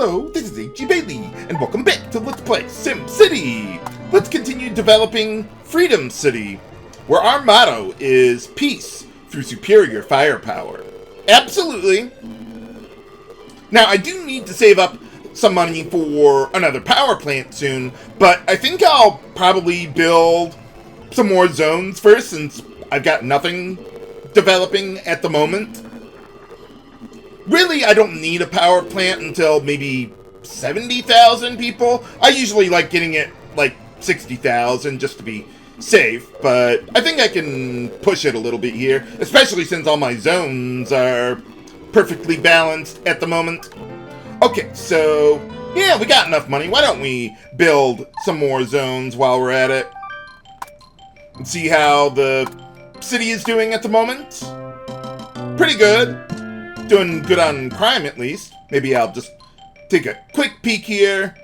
Hello, this is H.G. Bailey, and welcome back to Let's Play SimCity! Let's continue developing Freedom City, where our motto is peace through superior firepower. Absolutely! Now, I do need to save up some money for another power plant soon, but I think I'll probably build some more zones first, since I've got nothing developing at the moment. Really, I don't need a power plant until maybe 70,000 people. I usually like getting it like 60,000 just to be safe, but I think I can push it a little bit here, especially since all my zones are perfectly balanced at the moment. Okay, so yeah, we got enough money. Why don't we build some more zones while we're at it? And see how the city is doing at the moment. Pretty good. Doing good on crime, at least. Maybe I'll just take a quick peek here.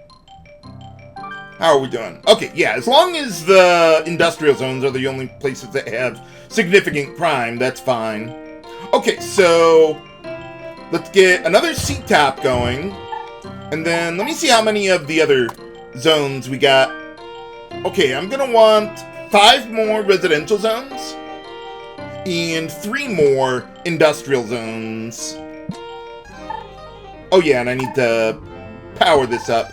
How are we doing? Okay, yeah, as long as the industrial zones are the only places that have significant crime, that's fine. Okay, so let's get another C-top going. And then let me see how many of the other zones we got. Okay, I'm gonna want 5 more residential zones and 3 more industrial zones. Oh yeah, and I need to power this up.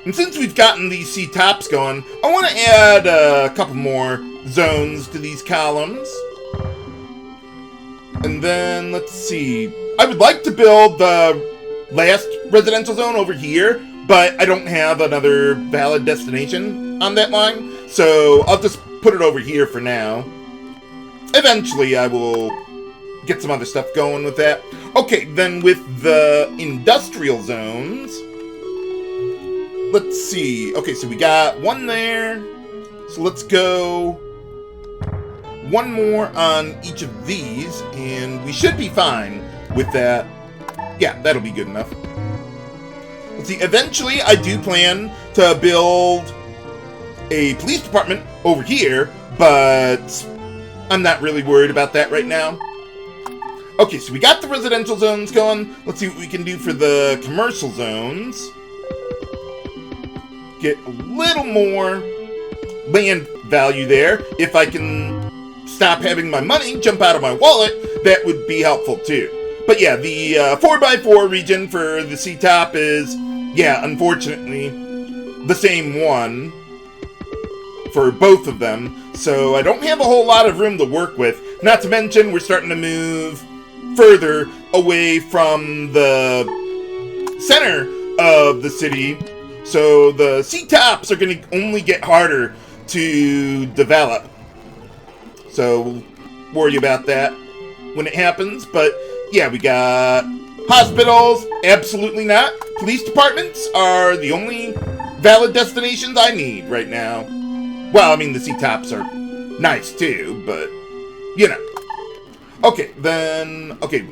And since we've gotten these C-tops going, I want to add a couple more zones to these columns. And then, let's see. I would like to build the last residential zone over here, but I don't have another valid destination on that line, so I'll just put it over here for now. Eventually, I will get some other stuff going with that. Okay, then with the industrial zones, let's see. Okay, so we got one there. So let's go one more on each of these, and we should be fine with that. Yeah, that'll be good enough. Let's see. Eventually, I do plan to build a police department over here, but I'm not really worried about that right now. Okay, so we got the residential zones going. Let's see what we can do for the commercial zones. Get a little more land value there. If I can stop having my money jump out of my wallet, that would be helpful too. But yeah, the 4x4 region for the C-top is, yeah, unfortunately, the same one for both of them. So I don't have a whole lot of room to work with. Not to mention, we're starting to move further away from the center of the city. So the C-tops are going to only get harder to develop. So worry about that when it happens. But yeah, we got hospitals. Absolutely not. Police departments are the only valid destinations I need right now. Well, I mean, the C-tops are nice too, but, you know. Okay, then, okay,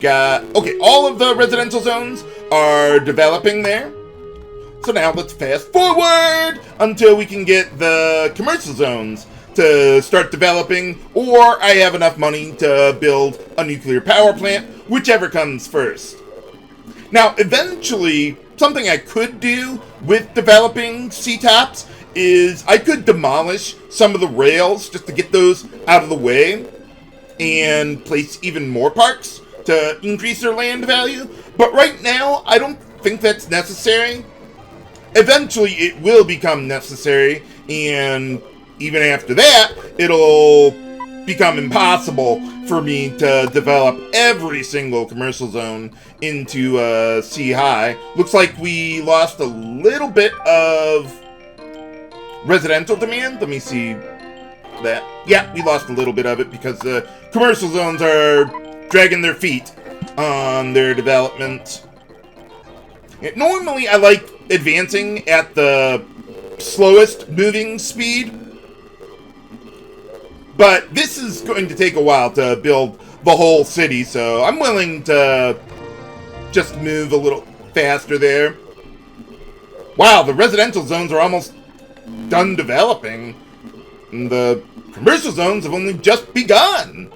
all of the residential zones are developing there. So now let's fast forward until we can get the commercial zones to start developing, or I have enough money to build a nuclear power plant, whichever comes first. Now, eventually, something I could do with developing C-tops is I could demolish some of the rails just to get those out of the way and place even more parks to increase their land value. But right now, I don't think that's necessary. Eventually, it will become necessary, and even after that, it'll become impossible for me to develop every single commercial zone into a C-high. Looks like we lost a little bit of residential demand. Let me see that. Yeah, we lost a little bit of it because the commercial zones are dragging their feet on their development. Normally, I like advancing at the slowest moving speed, but this is going to take a while to build the whole city, so I'm willing to just move a little faster there. Wow, the residential zones are almost done developing, and the commercial zones have only just begun.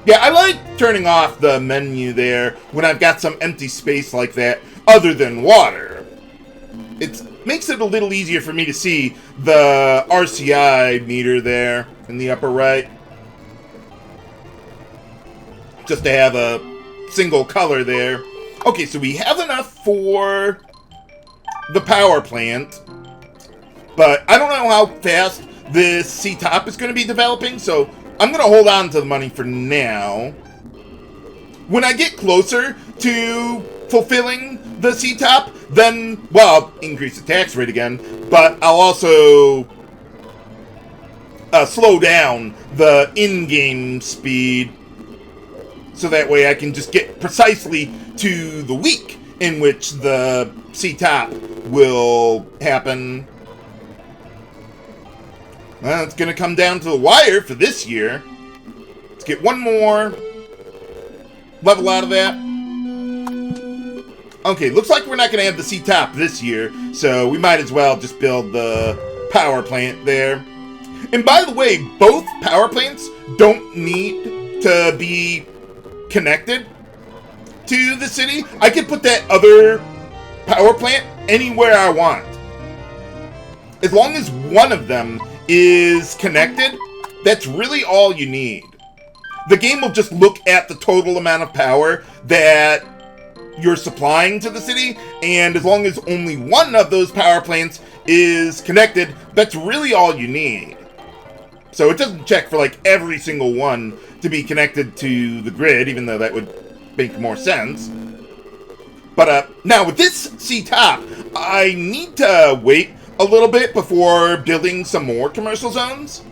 Yeah, I like turning off the menu there when I've got some empty space like that other than water. It makes it a little easier for me to see the RCI meter there in the upper right. Just to have a single color there. Okay, so we have enough for the power plant, but I don't know how fast this C-top is going to be developing, so I'm going to hold on to the money for now. When I get closer to fulfilling the C-top, then, well, I'll increase the tax rate again, but I'll also slow down the in-game speed, so that way I can just get precisely to the week in which the C-top will happen. Well, it's going to come down to the wire for this year. Let's get one more level out of that. Okay, looks like we're not going to have the C-top this year, so we might as well just build the power plant there. And by the way, both power plants don't need to be connected to the city. I can put that other power plant anywhere I want. As long as one of them is connected, that's really all you need. The game will just look at the total amount of power that you're supplying to the city, and as long as only one of those power plants is connected, that's really all you need. So it doesn't check for like every single one to be connected to the grid, even though that would make more sense. But now with this C-top, I need to wait a little bit before building some more commercial zones.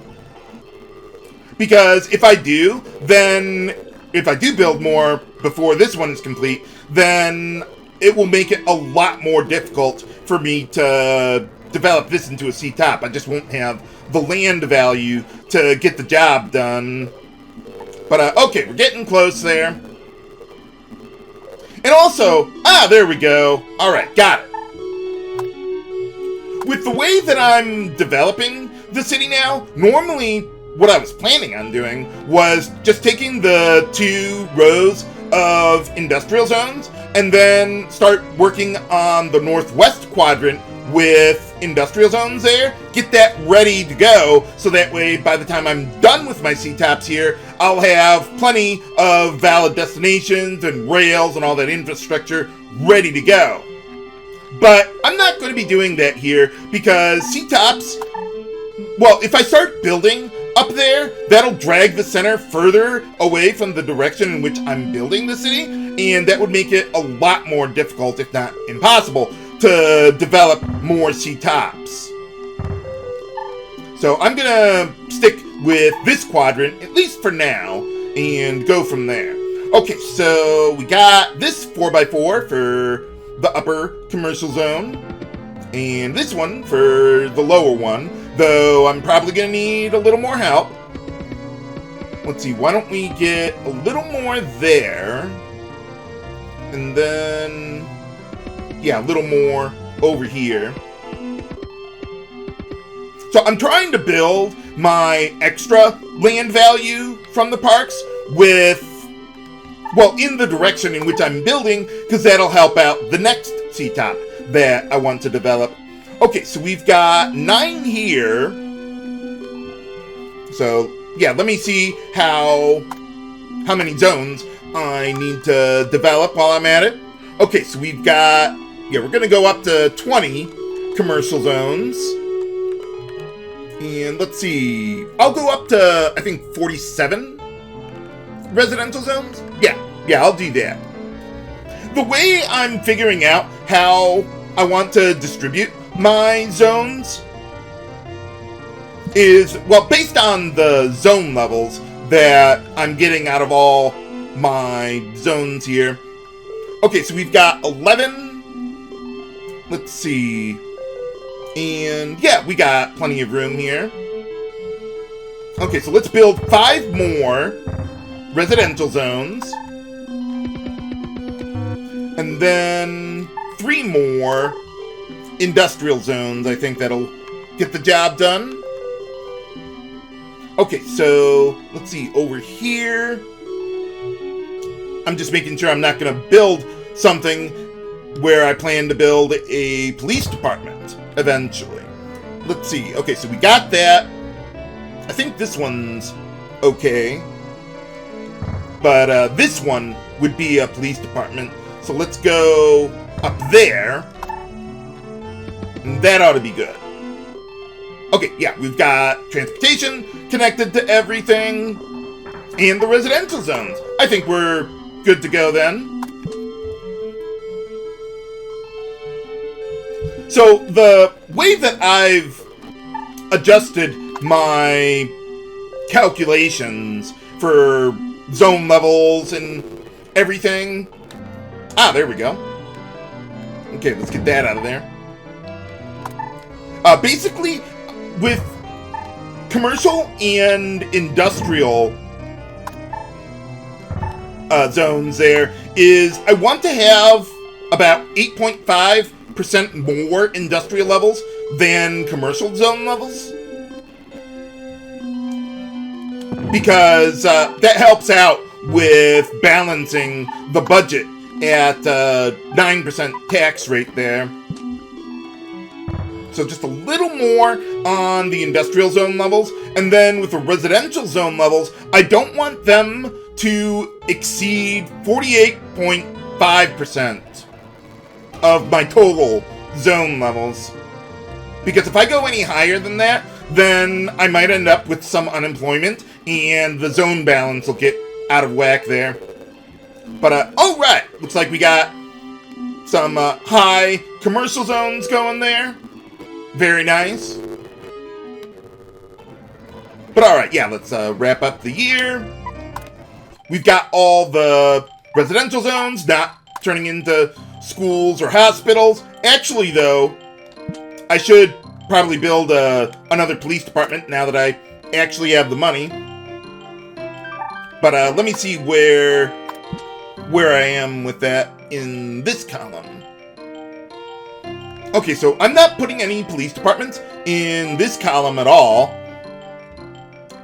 Because if I do build more before this one is complete, then it will make it a lot more difficult for me to develop this into a C-top. I just won't have the land value to get the job done. But, okay, we're getting close there. And also, there we go. Alright, got it. With the way that I'm developing the city now, normally what I was planning on doing was just taking the 2 rows of industrial zones and then start working on the northwest quadrant with industrial zones there, get that ready to go, so that way by the time I'm done with my C-tops here, I'll have plenty of valid destinations and rails and all that infrastructure ready to go. But I'm not going to be doing that here because C-tops, well, if I start building up there, that'll drag the center further away from the direction in which I'm building the city, and that would make it a lot more difficult, if not impossible, to develop more C-tops. So I'm gonna stick with this quadrant, at least for now, and go from there. Okay, so we got this 4x4 for the upper commercial zone, and this one for the lower one, though I'm probably gonna need a little more help. Let's see, why don't we get a little more there, and then, yeah, a little more over here. So I'm trying to build my extra land value from the parks with, well, in the direction in which I'm building, because that'll help out the next C-top that I want to develop. Okay, so we've got 9 here. So, yeah, let me see how many zones I need to develop while I'm at it. Okay, so we've got, yeah, we're going to go up to 20 commercial zones. And let's see, I'll go up to, I think, 47 residential zones? Yeah, I'll do that. The way I'm figuring out how I want to distribute my zones is, well, based on the zone levels that I'm getting out of all my zones here. Okay, so we've got 11. Let's see. And yeah, we got plenty of room here. Okay, so let's build 5 more residential zones. And then 3 more industrial zones. I think that'll get the job done. Okay, so let's see, over here, I'm just making sure I'm not going to build something where I plan to build a police department eventually. Let's see. Okay, so we got that. I think this one's okay. But this one would be a police department. So let's go up there. And that ought to be good. Okay, yeah, we've got transportation connected to everything. And the residential zones. I think we're good to go then. So the way that I've adjusted my calculations for zone levels and everything. Ah, there we go. Okay, let's get that out of there. Basically, with commercial and industrial zones there, is I want to have about 8.5% more industrial levels than commercial zone levels. Because that helps out with balancing the budget at 9% tax rate there. So just a little more on the industrial zone levels. And then with the residential zone levels, I don't want them to exceed 48.5% of my total zone levels. Because if I go any higher than that, then I might end up with some unemployment, and the zone balance will get out of whack there. But, oh right, looks like we got some high commercial zones going there. Very nice. But alright, yeah, let's wrap up the year. We've got all the residential zones not turning into schools or hospitals. Actually, though, I should probably build another police department now that I actually have the money. But let me see where I am with that in this column. Okay, so I'm not putting any police departments in this column at all.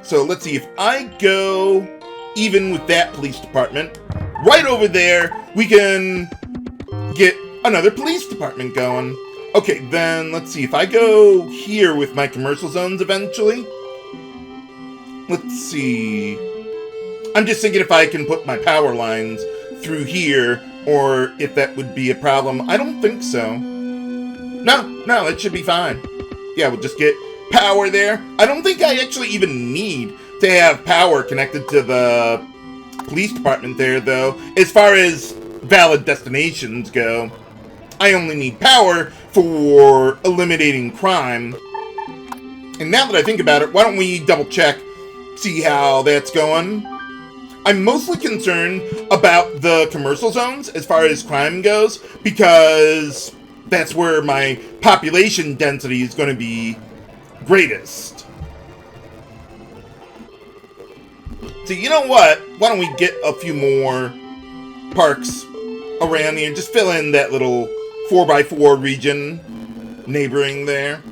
So let's see, if I go even with that police department, right over there, we can get another police department going. Okay, then let's see, if I go here with my commercial zones eventually, let's see. I'm just thinking if I can put my power lines through here, or if that would be a problem. I don't think so. No, it should be fine. Yeah, we'll just get power there. I don't think I actually even need to have power connected to the police department there, though. As far as valid destinations go, I only need power for eliminating crime. And now that I think about it, why don't we double check, see how that's going? I'm mostly concerned about the commercial zones as far as crime goes, because that's where my population density is going to be greatest. So you know what? Why don't we get a few more parks around here? Just fill in that little 4x4 region neighboring there.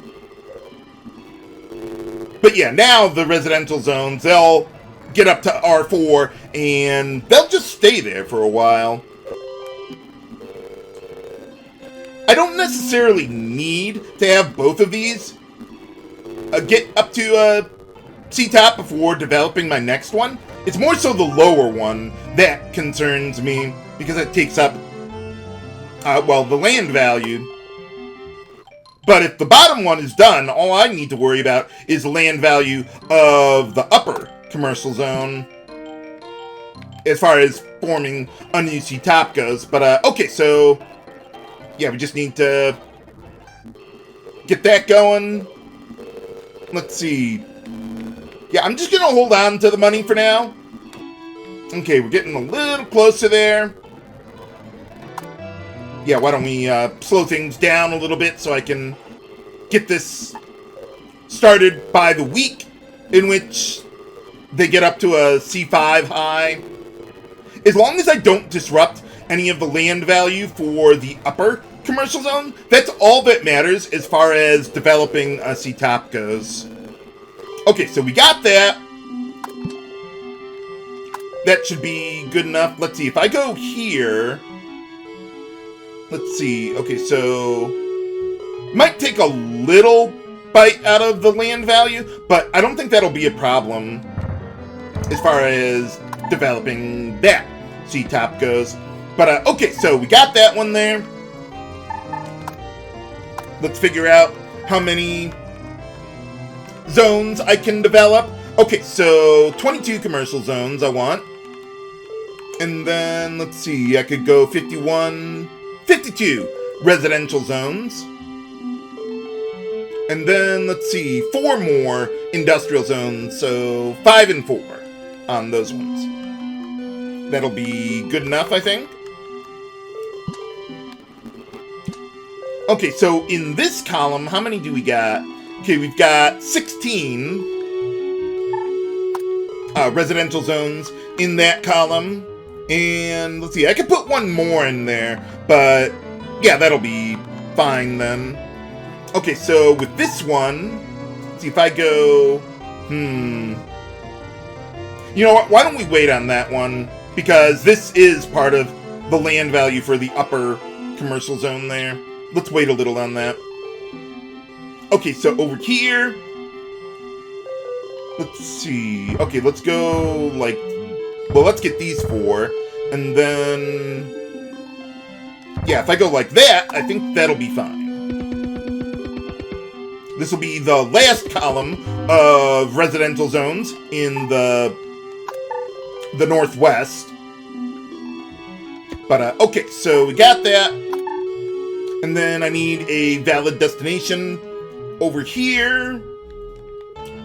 But yeah, now the residential zones, they'll get up to R4 and they'll just stay there for a while. I don't necessarily need to have both of these get up to C-top before developing my next one. It's more so the lower one that concerns me, because it takes up, the land value. But if the bottom one is done, all I need to worry about is the land value of the upper commercial zone, as far as forming a new C-top goes. But, okay, so yeah, we just need to get that going. Let's see. Yeah, I'm just going to hold on to the money for now. Okay, we're getting a little closer there. Yeah, why don't we slow things down a little bit so I can get this started by the week in which they get up to a C5 high. As long as I don't disrupt any of the land value for the upper commercial zone, that's all that matters as far as developing a C-top goes. Okay, so we got that. that should be good enough. Let's see, if I go here, let's see, okay, so might take a little bite out of the land value, but I don't think that'll be a problem as far as developing that C-top goes. But, okay, so we got that one there. Let's figure out how many zones I can develop. Okay, so 22 commercial zones I want. And then, let's see, I could go 52 residential zones. And then, let's see, 4 more industrial zones, so 5 and 4 on those ones. That'll be good enough, I think. Okay, so in this column, how many do we got? Okay, we've got 16 residential zones in that column. And let's see, I could put one more in there, but yeah, that'll be fine then. Okay, so with this one, let's see if I go, you know what, why don't we wait on that one? Because this is part of the land value for the upper commercial zone there. Let's wait a little on that. Okay, so over here, let's see. Okay, let's go like, well, let's get these 4. And then, yeah, if I go like that, I think that'll be fine. This will be the last column of residential zones in the Northwest. But, okay, so we got that. And then I need a valid destination over here.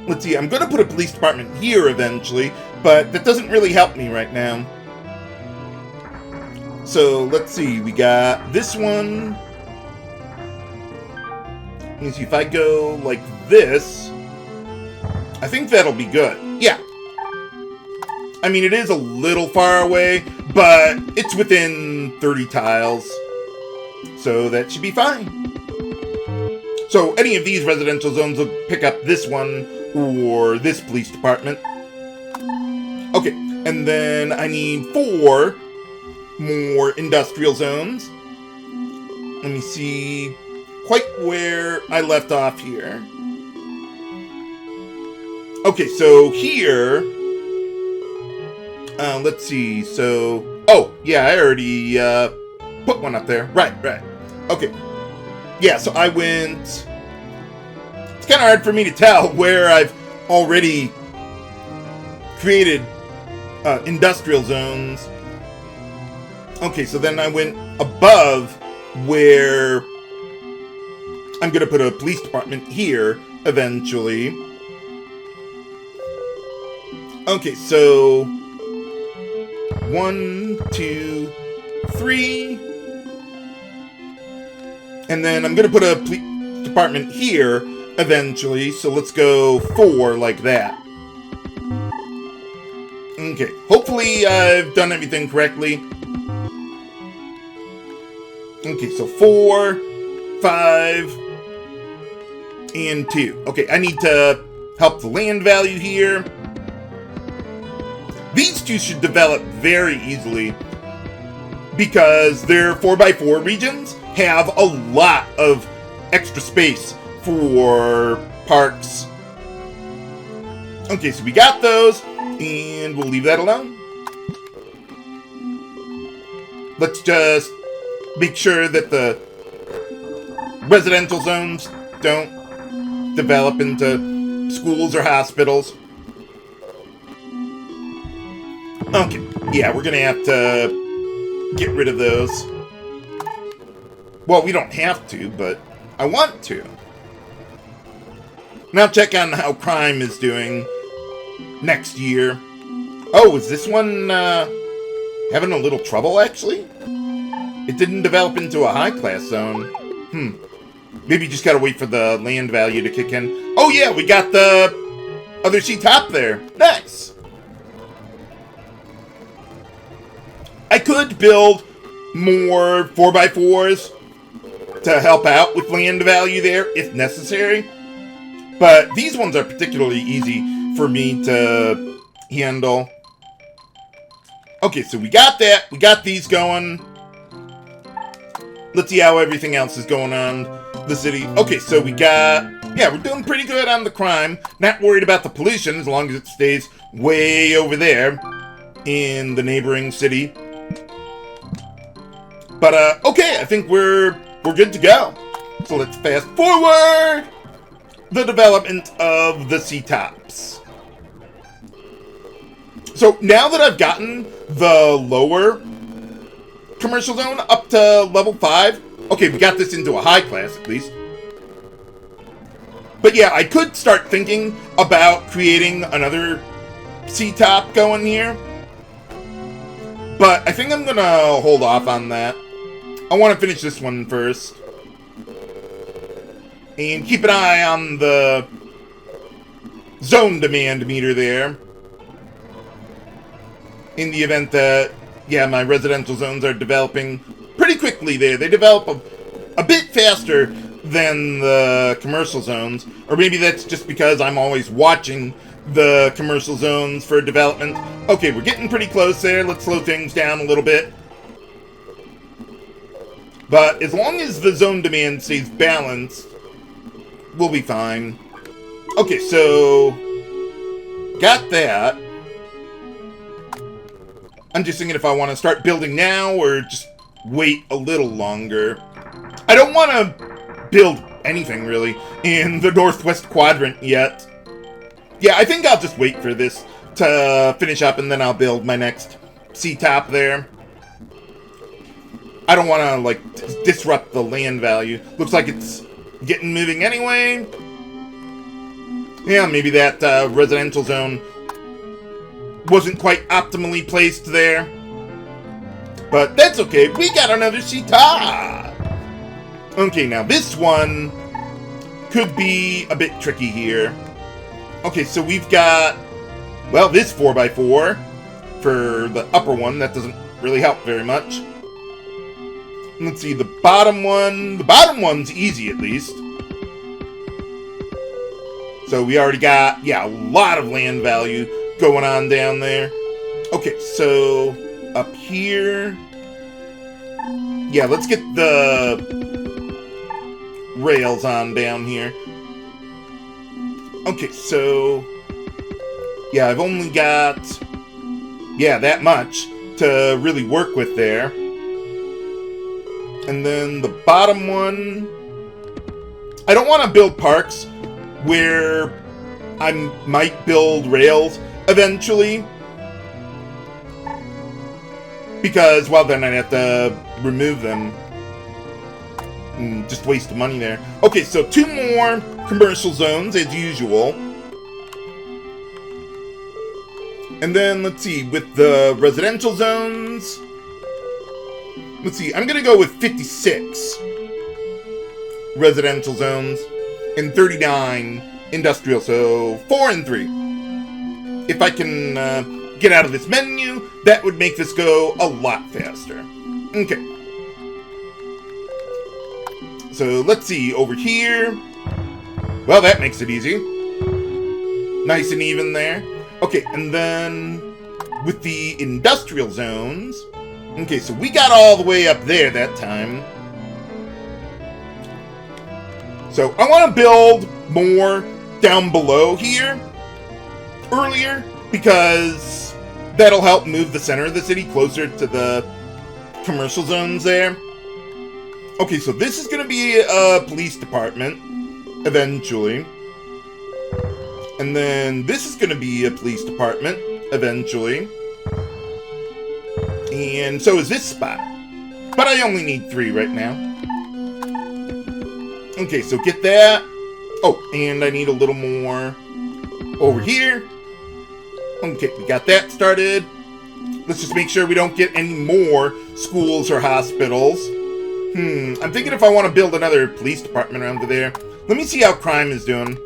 Let's see, I'm going to put a police department here eventually, but that doesn't really help me right now. So, let's see, we got this one. Let me see, if I go like this, I think that'll be good. Yeah. I mean, it is a little far away, but it's within 30 tiles. So that should be fine. So any of these residential zones will pick up this one or this police department. Okay, and then I need 4 more industrial zones. Let me see quite where I left off here. Okay, so here, let's see, so, oh, yeah, I already put one up there. Right. Okay. Yeah, so I went, it's kind of hard for me to tell where I've already created industrial zones. Okay, so then I went above where I'm going to put a police department here eventually. Okay, so 1, 2, 3. And then I'm going to put a police department here eventually. So let's go 4 like that. Okay, hopefully I've done everything correctly. Okay, so 4, 5, and 2. Okay, I need to help the land value here. These two should develop very easily because their 4x4 regions have a lot of extra space for parks. Okay, so we got those, and we'll leave that alone. Let's just make sure that the residential zones don't develop into schools or hospitals. Okay, yeah, we're gonna have to get rid of those. Well, we don't have to, but I want to. Now check on how crime is doing next year. Oh, is this one having a little trouble, actually? It didn't develop into a high-class zone. Maybe you just gotta wait for the land value to kick in. Oh yeah, we got the other C-top there. Nice! I could build more 4x4s to help out with land value there, if necessary. But these ones are particularly easy for me to handle. Okay, so we got that. We got these going. Let's see how everything else is going on the city. Okay, so we got... Yeah, we're doing pretty good on the crime. Not worried about the pollution as long as it stays way over there in the neighboring city. But, okay, I think we're good to go. So let's fast forward the development of the C-Tops. So now that I've gotten the lower commercial zone up to level 5, okay, we got this into a high class at least. But yeah, I could start thinking about creating another C-Top going here. But I think I'm gonna hold off on that. I want to finish this one first. And keep an eye on the zone demand meter there. In the event that, yeah, my residential zones are developing pretty quickly there. They develop a bit faster than the commercial zones. Or maybe that's just because I'm always watching the commercial zones for development. Okay, we're getting pretty close there. Let's slow things down a little bit. But as long as the zone demand stays balanced, we'll be fine. Okay, so got that. I'm just thinking if I want to start building now or just wait a little longer. I don't want to build anything, really, in the northwest quadrant yet. Yeah, I think I'll just wait for this to finish up, and then I'll build my next C-Top there. I don't want to, like, disrupt the land value. Looks like it's getting moving anyway. Yeah, maybe that residential zone wasn't quite optimally placed there. But that's okay. We got another C-Top. Okay, now this one could be a bit tricky here. Okay, so we've got, well, this 4x4 for the upper one. That doesn't really help very much. Let's see, the bottom one. The bottom one's easy, at least. So we already got, yeah, a lot of land value going on down there. Okay, so up here. Yeah, let's get the rails on down here. Okay, so yeah, I've only got, yeah, that much to really work with there. And then the bottom one, I don't want to build parks where I might build rails eventually. Because, well, then I'd have to remove them. And just waste money there. Okay, so 2 more commercial zones as usual. And then, let's see, with the residential zones, let's see, I'm going to go with 56 residential zones and 39 industrial, so 4 and 3. If I can get out of this menu, that would make this go a lot faster. Okay. So let's see, over here. Well, that makes it easy. Nice and even there. Okay, and then with the industrial zones. Okay, so we got all the way up there that time. So I want to build more down below here earlier, because that'll help move the center of the city closer to the commercial zones there. Okay, so this is going to be a police department eventually. And then this is going to be a police department eventually. And so is this spot. But I only need 3 right now. Okay, so get that. Oh, and I need a little more over here. Okay, we got that started. Let's just make sure we don't get any more schools or hospitals. I'm thinking if I want to build another police department around there. Let me see how crime is doing.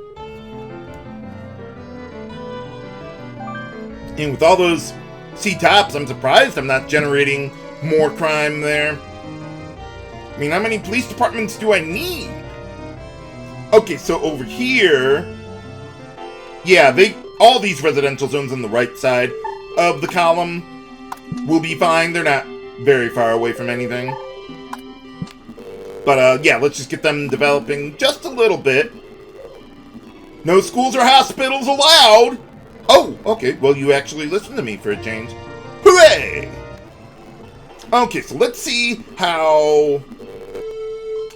And with all those C-Tops, I'm surprised I'm not generating more crime there. I mean, how many police departments do I need? Okay, so over here, yeah, all these residential zones on the right side of the column will be fine. They're not very far away from anything. But, yeah, let's just get them developing just a little bit. No schools or hospitals allowed! Oh, okay, well, you actually listened to me for a change. Hooray! Okay, so let's see how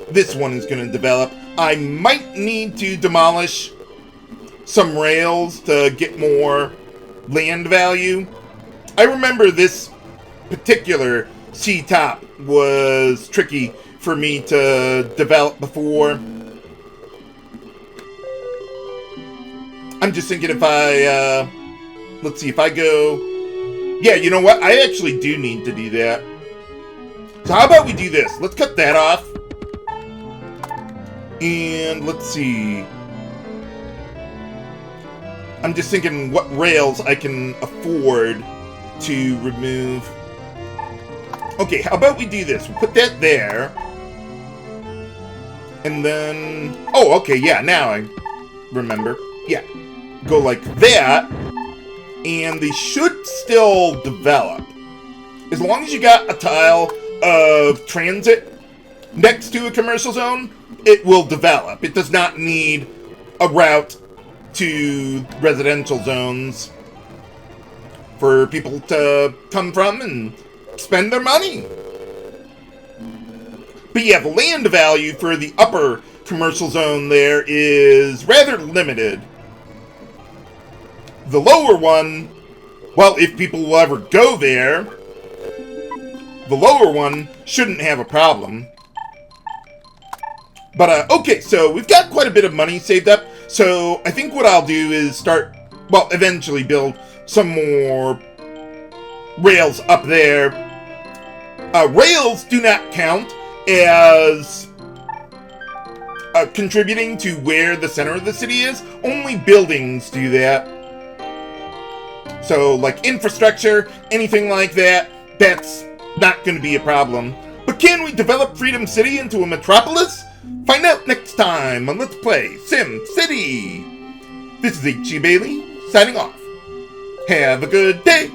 this one is going to develop. I might need to demolish some rails to get more land value. I remember this particular C-top was tricky for me to develop before. I'm just thinking if I, let's see, if I go... Yeah, you know what? I actually do need to do that. So how about we do this? Let's cut that off. And let's see. I'm just thinking what rails I can afford to remove. Okay, how about we do this? We'll put that there. And then... Oh, okay, yeah, now I remember. Yeah. Go like that. And they should still develop. As long as you got a tile of transit next to a commercial zone, it will develop. It does not need a route to residential zones for people to come from and spend their money. But yeah, the land value for the upper commercial zone there is rather limited. The lower one, well, if people will ever go there, the lower one shouldn't have a problem. But, okay, so we've got quite a bit of money saved up. So I think what I'll do is start, well, eventually build some more rails up there. Rails do not count as contributing to where the center of the city is. Only buildings do that. So, like infrastructure, anything like that, that's not going to be a problem. But can we develop Freedom City into a metropolis? Find out next time on Let's Play SimCity. This is H.G. Bailey, signing off. Have a good day.